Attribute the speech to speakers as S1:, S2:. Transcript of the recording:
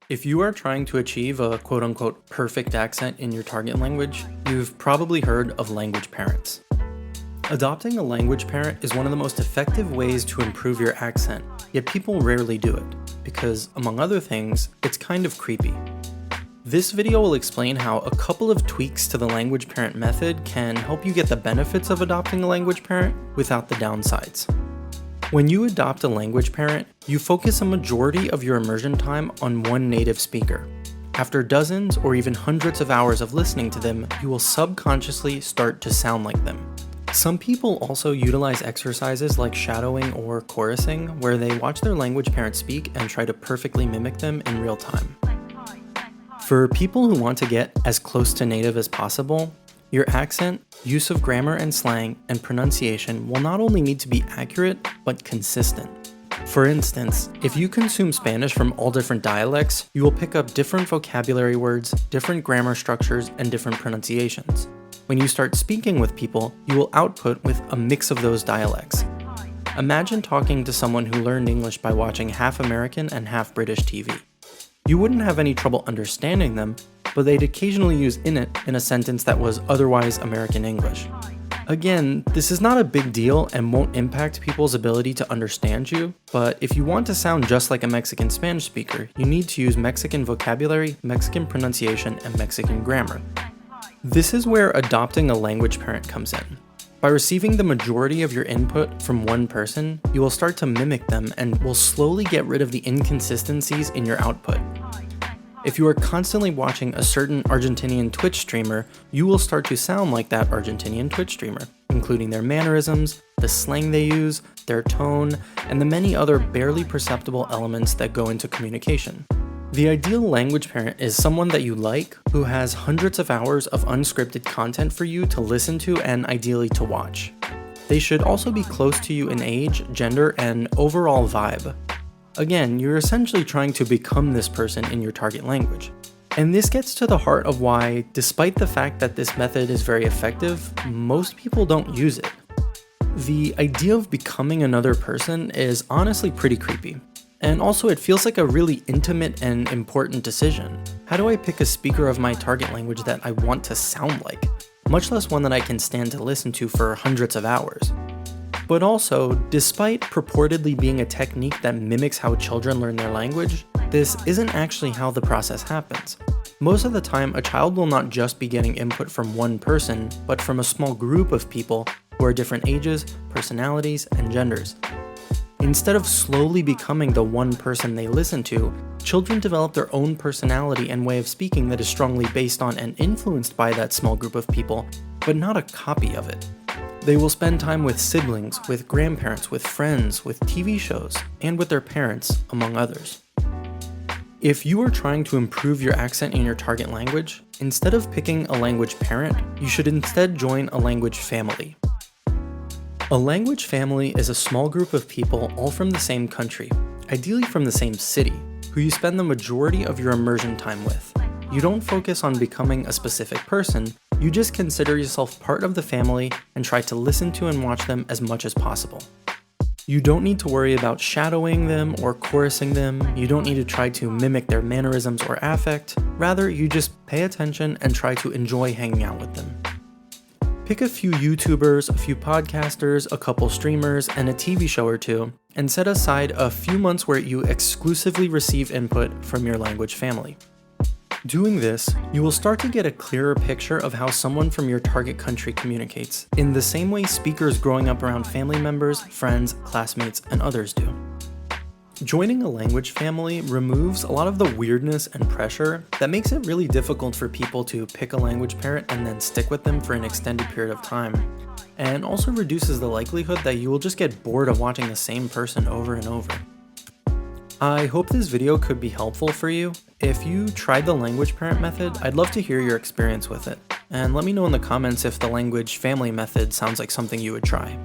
S1: If you are trying to achieve a quote-unquote perfect accent in your target language, you've probably heard of language parents. Adopting a language parent is one of the most effective ways to improve your accent, yet people rarely do it, because, among other things, it's kind of creepy. This video will explain how a couple of tweaks to the language parent method can help you get the benefits of adopting a language parent without the downsides. When you adopt a language parent, you focus a majority of your immersion time on one native speaker. After dozens or even hundreds of hours of listening to them, you will subconsciously start to sound like them. Some people also utilize exercises like shadowing or chorusing, where they watch their language parent speak and try to perfectly mimic them in real time. For people who want to get as close to native as possible, your accent, use of grammar and slang, and pronunciation will not only need to be accurate, but consistent. For instance, if you consume Spanish from all different dialects, you will pick up different vocabulary words, different grammar structures, and different pronunciations. When you start speaking with people, you will output with a mix of those dialects. Imagine talking to someone who learned English by watching half American and half British TV. You wouldn't have any trouble understanding them, but they'd occasionally use "in" in a sentence that was otherwise American English. Again, this is not a big deal and won't impact people's ability to understand you, but if you want to sound just like a Mexican Spanish speaker, you need to use Mexican vocabulary, Mexican pronunciation, and Mexican grammar. This is where adopting a language parent comes in. By receiving the majority of your input from one person, you will start to mimic them and will slowly get rid of the inconsistencies in your output. If you are constantly watching a certain Argentinian Twitch streamer, you will start to sound like that Argentinian Twitch streamer, including their mannerisms, the slang they use, their tone, and the many other barely perceptible elements that go into communication. The ideal language parent is someone that you like, who has hundreds of hours of unscripted content for you to listen to and ideally to watch. They should also be close to you in age, gender, and overall vibe. Again, you're essentially trying to become this person in your target language. And this gets to the heart of why, despite the fact that this method is very effective, most people don't use it. The idea of becoming another person is honestly pretty creepy. And also it feels like a really intimate and important decision. How do I pick a speaker of my target language that I want to sound like? Much less one that I can stand to listen to for hundreds of hours. But also, despite purportedly being a technique that mimics how children learn their language, this isn't actually how the process happens. Most of the time, a child will not just be getting input from one person, but from a small group of people who are different ages, personalities, and genders. Instead of slowly becoming the one person they listen to, children develop their own personality and way of speaking that is strongly based on and influenced by that small group of people, but not a copy of it. They will spend time with siblings, with grandparents, with friends, with TV shows, and with their parents, among others. If you are trying to improve your accent in your target language, instead of picking a language parent, you should instead join a language family. A language family is a small group of people all from the same country, ideally from the same city, who you spend the majority of your immersion time with. You don't focus on becoming a specific person, you just consider yourself part of the family and try to listen to and watch them as much as possible. You don't need to worry about shadowing them or chorusing them, you don't need to try to mimic their mannerisms or affect, rather you just pay attention and try to enjoy hanging out with them. Pick a few YouTubers, a few podcasters, a couple streamers, and a TV show or two, and set aside a few months where you exclusively receive input from your language family. Doing this, you will start to get a clearer picture of how someone from your target country communicates, in the same way speakers growing up around family members, friends, classmates, and others do. Joining a language family removes a lot of the weirdness and pressure that makes it really difficult for people to pick a language parent and then stick with them for an extended period of time, and also reduces the likelihood that you will just get bored of watching the same person over and over. I hope this video could be helpful for you. If you tried the language parent method, I'd love to hear your experience with it, and let me know in the comments if the language family method sounds like something you would try.